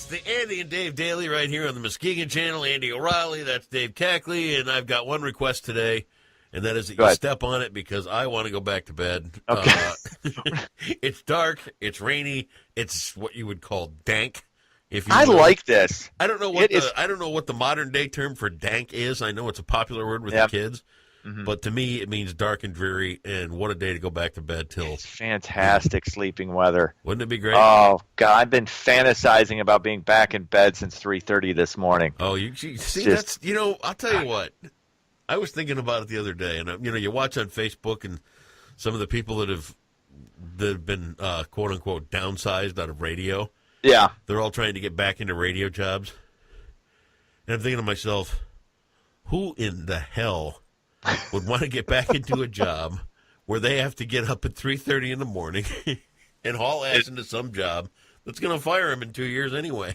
the Andy and Dave Daily right here on the Muskegon Channel. Andy O'Reilly, that's Dave Cackley, and I've got one request today, and that is that you step on it because I want to go back to bed. Okay. It's dark, it's rainy, it's what you would call dank. I like this. I don't know what the modern day term for dank is. I know it's a popular word with the kids. Mm-hmm. But to me, it means dark and dreary, and what a day to go back to bed till. It's fantastic sleeping weather. Wouldn't it be great? Oh, God, I've been fantasizing about being back in bed since 3:30 this morning. Oh, you see, that's, I'll tell you what. I was thinking about it the other day, and, you watch on Facebook and some of the people that have been, quote-unquote, downsized out of radio. Yeah. They're all trying to get back into radio jobs. And I'm thinking to myself, who in the hell would want to get back into a job where they have to get up at 3:30 in the morning and haul ass into some job that's going to fire them in 2 years anyway?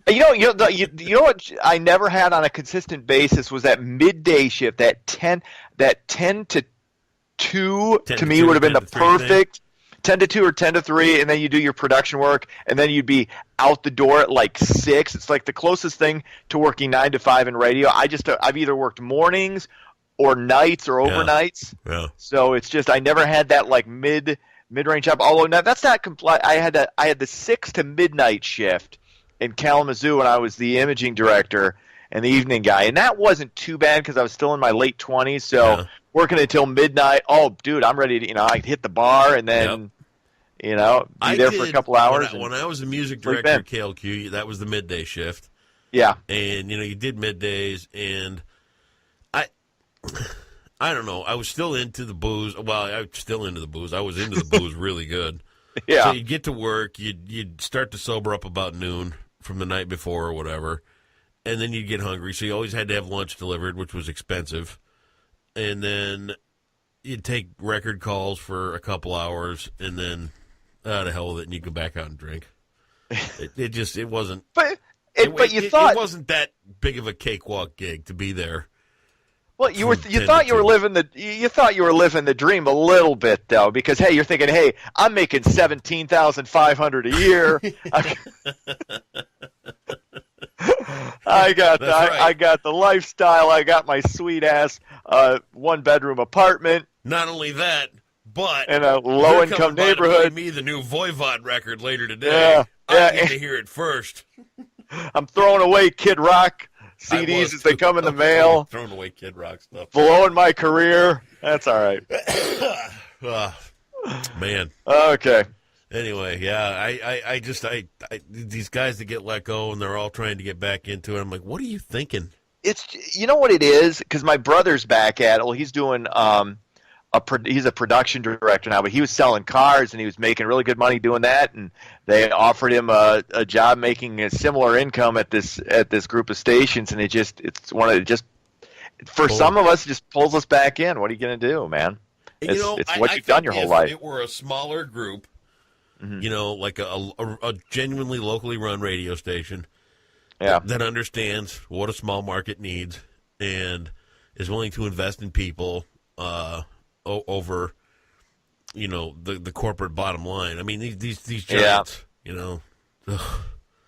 You know what I never had on a consistent basis was that midday shift, that 10 to 2 to me would have been the perfect 10 to 2 or 10 to 3, and then you do your production work, and then you'd be out the door at like 6. It's like the closest thing to working 9 to 5 in radio. I've either worked mornings or nights or overnights. Yeah. So it's just I never had that like mid-range job. Although now that's not complete. I had the 6 to midnight shift in Kalamazoo when I was the imaging director and the evening guy, and that wasn't too bad because I was still in my late 20s. So working until midnight. Oh, dude, I'm ready to I'd hit the bar and then be there for a couple hours. When I was the music director at KLQ, that was the midday shift. Yeah, and you did middays and. I don't know. I was still into the booze. Well, I'm still into the booze. I was into the booze really good. Yeah. So you'd get to work. You'd start to sober up about noon from the night before or whatever. And then you'd get hungry. So you always had to have lunch delivered, which was expensive. And then you'd take record calls for a couple hours. And then, to hell with it, and you'd go back out and drink. It wasn't. But you thought. It wasn't that big of a cakewalk gig to be there. Well, you thought you were living the dream a little bit though, because hey, you're thinking, hey, I'm making $17,500 a year. I got the lifestyle. I got my sweet ass 1-bedroom apartment. Not only that, but in a low income neighborhood. Me the new Voivod record later today. I get to hear it first. I'm throwing away Kid Rock CDs as they come in the mail. Throwing away Kid Rock stuff. Blowing my career. That's all right. Man. Okay. Anyway, yeah, I these guys that get let go and they're all trying to get back into it. I'm like, what are you thinking? It's what it is, because my brother's back at it. Well, he's doing he's a production director now, but he was selling cars and he was making really good money doing that, and they offered him a job making a similar income at this group of stations, and for some of us it just pulls us back in. What are you going to do, man? It's what you've done your whole life. If it were a smaller group, like a genuinely locally run radio station that understands what a small market needs and is willing to invest in people over, the corporate bottom line. I mean, these giants,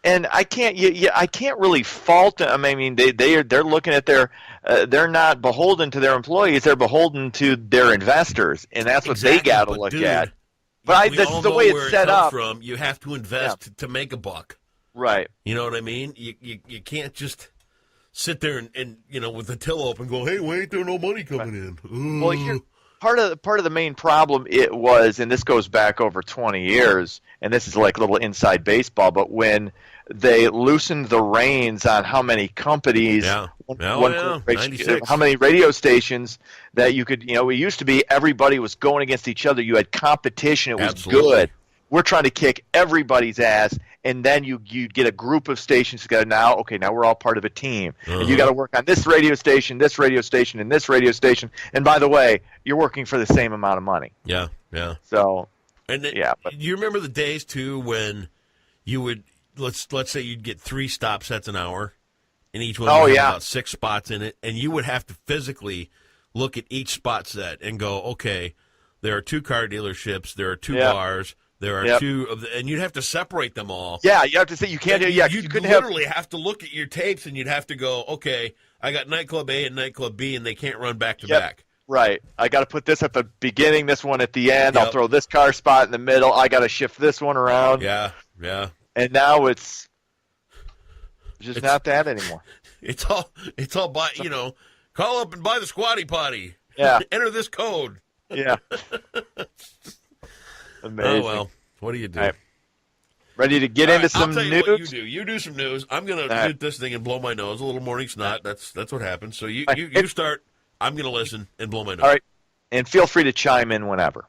And I can't really fault them. I mean, they're looking at they're not beholden to their employees. They're beholden to their investors, and that's what they got to look at. But that's the way it's set up. You have to invest to make a buck. Right. You know what I mean? You can't just sit there and with the till open go, hey, why ain't there no money coming in? Ooh. Well, part of the main problem it was, and this goes back over 20 years, and this is like a little inside baseball, but when they loosened the reins on how many companies, how many radio stations that you could, it used to be everybody was going against each other. You had competition. It was good. We're trying to kick everybody's ass, and then you get a group of stations together. Now we're all part of a team. And you got to work on this radio station, and this radio station. And by the way, you're working for the same amount of money. Yeah. So, but you remember the days too when you would let's say you'd get 3 stop sets an hour, and each one would have about 6 spots in it, and you would have to physically look at each spot set and go, okay, there are 2 car dealerships, there are 2 bars, There are two of and you'd have to separate them all. Yeah, you have to say you can't. You couldn't literally have to look at your tapes, and you'd have to go, okay, I got nightclub A and nightclub B, and they can't run back to back. Right. I got to put this at the beginning, this one at the end. I'll throw this car spot in the middle. I got to shift this one around. Yeah. And now it's just not that anymore. It's all by call up and buy the squatty potty. Yeah. Enter this code. Yeah. Amazing. Oh well, what do you do? Right. Ready to get into some I'll tell you news? what you do. You do some news. I'm gonna shoot this thing and blow my nose. A little morning snot. That's what happens. So you start. I'm gonna listen and blow my nose. All right. And feel free to chime in whenever.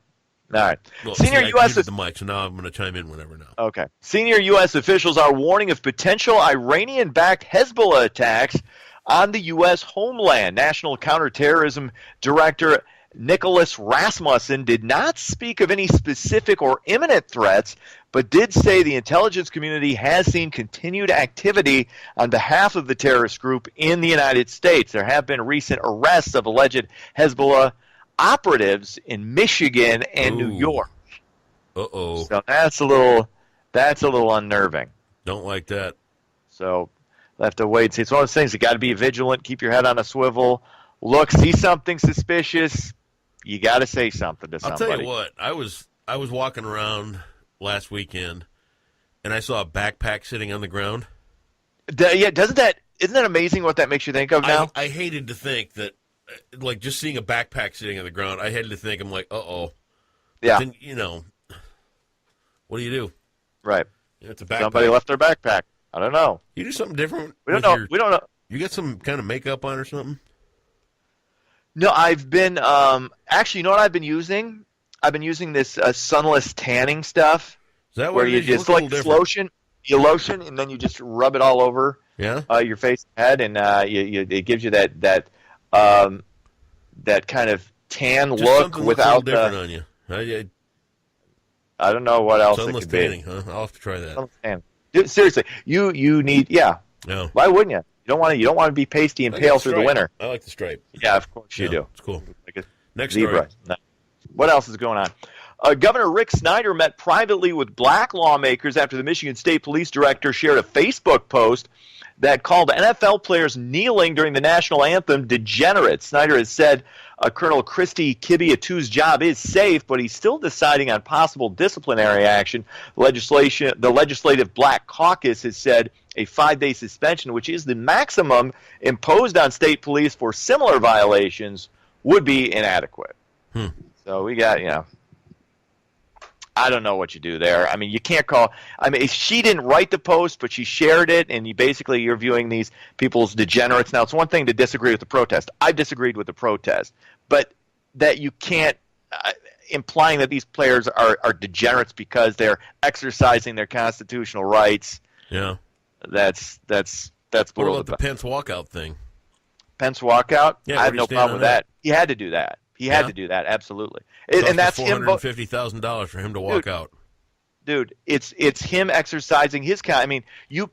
All right. Well, Senior I U.S. muted the mic, so now I'm going to chime in whenever now. Okay. Senior U.S. officials are warning of potential Iranian-backed Hezbollah attacks on the U.S. homeland. National Counterterrorism Director Nicholas Rasmussen did not speak of any specific or imminent threats, but did say the intelligence community has seen continued activity on behalf of the terrorist group in the United States. There have been recent arrests of alleged Hezbollah operatives in Michigan and New York. Uh-oh. So that's a little unnerving. Don't like that. So we'll have to wait and see. It's one of those things. You got to be vigilant. Keep your head on a swivel. Look, see something suspicious. You got to say something to somebody. I'll tell you what. I was walking around last weekend, and I saw a backpack sitting on the ground. Isn't that amazing what that makes you think of now? I hated to think that, like, just seeing a backpack sitting on the ground, I hated to think, I'm like, uh-oh. Yeah. Then, what do you do? Right. It's a backpack. Somebody left their backpack. I don't know. You do something different? We don't know. We don't know. You got some kind of makeup on or something? No, I've been actually, you know what I've been using? I've been using this sunless tanning stuff. Is that where what you just like lotion, and then you just rub it all over your face and head, and it gives you that kind of tan just look without different on you. I don't know what else sunless it could tanning, be. Huh? I'll have to try that. Dude, seriously, you need No. Why wouldn't you? You don't want to be pasty and pale through the winter. I like the stripe. Yeah, of course you do. It's cool. Like a Next zebra. story. No. What else is going on? Governor Rick Snyder met privately with black lawmakers after the Michigan State Police Director shared a Facebook post that called NFL players kneeling during the national anthem degenerate. Snyder has said Colonel Christy Kibiatu's job is safe, but he's still deciding on possible disciplinary action. The Legislative Black Caucus has said a 5-day suspension, which is the maximum imposed on state police for similar violations, would be inadequate. So we got, I don't know what you do there. I mean, you can't call. I mean, she didn't write the post, but she shared it, and you're viewing these people as degenerates. Now, it's one thing to disagree with the protest. I've disagreed with the protest, but that you can't implying that these players are degenerates because they're exercising their constitutional rights. Yeah, that's what about the Pence walkout thing? Pence walkout? Yeah, I have no problem with that. He had to do that. He had to do that, absolutely. And that's him. $450,000 for him to walk out. Dude, it's him exercising his kind. I mean,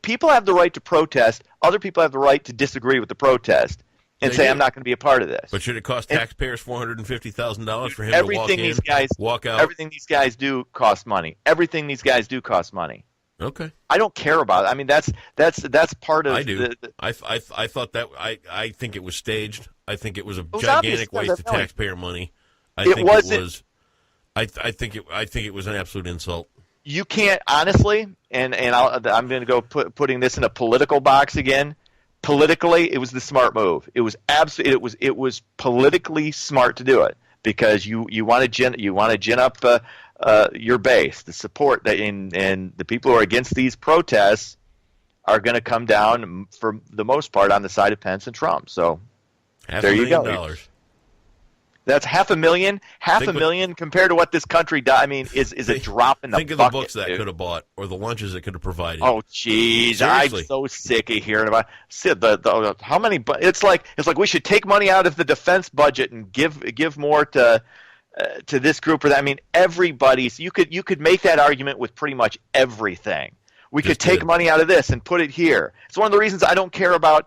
people have the right to protest. Other people have the right to disagree with the protest and say, I'm not going to be a part of this. But should it cost taxpayers $450,000 for him to walk out? Everything these guys do costs money. Everything these guys do costs money. Okay. I don't care about it. I mean, that's part of. I do. I thought that. I think it was staged. I think it was a was gigantic obvious. waste of taxpayer money. I think it was an absolute insult. You can't honestly, and I'm going to go putting this in a political box again. Politically, it was the smart move. It was it was politically smart to do it because you want to gin up your base, the support that and the people who are against these protests are going to come down for the most part on the side of Pence and Trump. So there you go. That's $500,000. $500,000 compared to what this country does. I mean, is a drop in the bucket. Think of the books that could have bought or the lunches it could have provided. Oh, jeez, I'm so sick of hearing about how many. It's like we should take money out of the defense budget and give more to this group or that. I mean, everybody's. You could make that argument with pretty much everything. We could take money out of this and put it here. It's one of the reasons I don't care about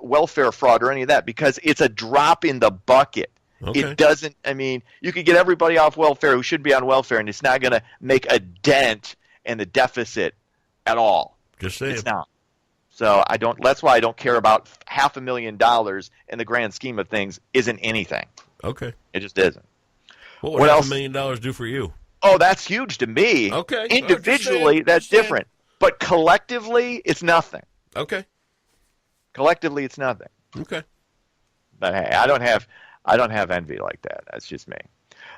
welfare fraud or any of that because it's a drop in the bucket. Okay. It doesn't. I mean, you could get everybody off welfare who should be on welfare, and it's not going to make a dent in the deficit at all. Just saying. It's not. So I don't. That's why I don't care about $500,000 in the grand scheme of things. Isn't anything. Okay. It just isn't. What would $500,000 do for you? Oh, that's huge to me. Okay. Individually, that's different. But collectively, it's nothing. Okay. Collectively, it's nothing. Okay. But hey, I don't have envy like that. That's just me.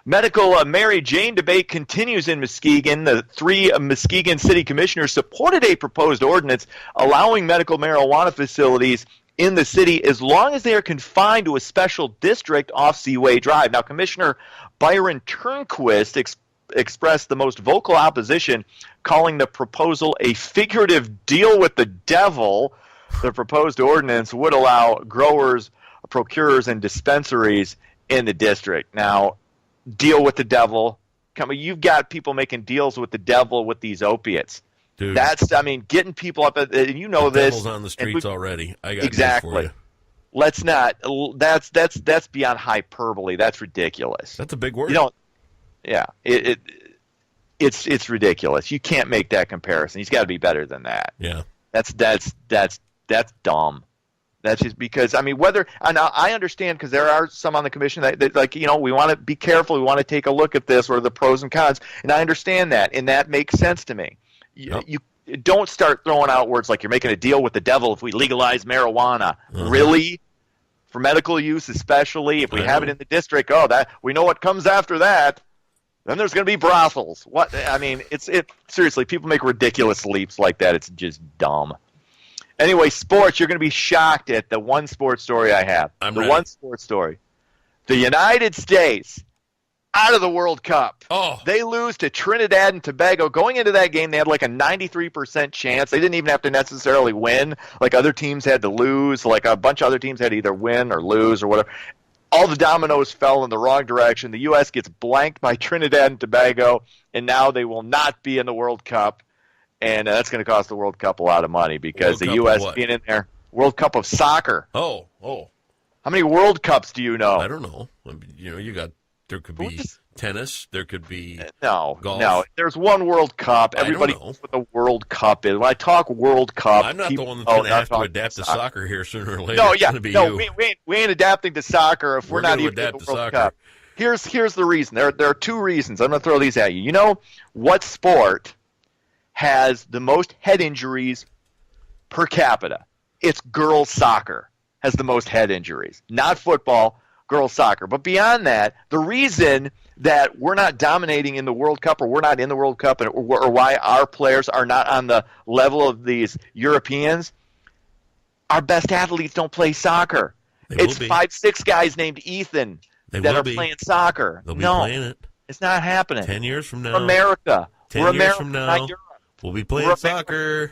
Medical Mary Jane debate continues in Muskegon. The 3 Muskegon City Commissioners supported a proposed ordinance allowing medical marijuana facilities in the city as long as they are confined to a special district off Seaway Drive. Now, Commissioner Byron Turnquist expressed the most vocal opposition, calling the proposal a figurative deal with the devil. The proposed ordinance would allow growers, procurers, and dispensaries in the district. Now, deal with the devil. Come on, you've got people making deals with the devil with these opiates. Dude, that's, I mean, getting people up, you know the this. devil's on the streets already. I got exactly. news for you. Let's not. That's beyond hyperbole. That's ridiculous. That's a big word. You know, yeah. It's ridiculous. You can't make that comparison. He's got to be better than that. Yeah. That's dumb. That's just because, I mean, and I understand, because there are some on the commission that like, you know, we want to be careful. We want to take a look at this, or the pros and cons. And I understand that. And that makes sense to me. Yep. You don't start throwing out words like you're making a deal with the devil if we legalize marijuana. Uh-huh. Really? For medical use, especially if we have it in the district, that we know what comes after that. Then there's going to be brothels. What? I mean, seriously, people make ridiculous leaps like that. It's just dumb. Anyway, sports, you're going to be shocked at the one sports story I have. One sports story. The United States out of the World Cup. Oh. They lose to Trinidad and Tobago. Going into that game, they had like a 93% chance. They didn't even have to necessarily win. Like other teams had to lose. Like a bunch of other teams had to either win or lose or whatever. All the dominoes fell in the wrong direction. The U.S. gets blanked by Trinidad and Tobago, and now they will not be in the World Cup. And that's going to cost the World Cup a lot of money, because the U.S. being in there. World Cup of soccer. Oh. How many World Cups do you know? I don't know. I mean, you know, there could be tennis. There could be golf. No, there's one World Cup. Everybody knows what the World Cup is. When I talk World Cup, I'm not the one that's going to have to adapt to soccer here sooner or later. No, it's going to be you. We ain't adapting to soccer if we're not even adapt in the to World soccer. Cup. Here's the reason. There are 2 reasons. I'm going to throw these at you. You know what sport has the most head injuries per capita? It's girls soccer has the most head injuries. Not football, girls soccer. But beyond that, the reason that we're not dominating in the World Cup, or we're not in the World Cup, or why our players are not on the level of these Europeans, our best athletes don't play soccer. It's 5-6 guys named Ethan that are playing soccer. They'll be playing it. It's not happening. 10 years from now. We're America. 10 we're years America, from now. not Europe. We'll be playing soccer.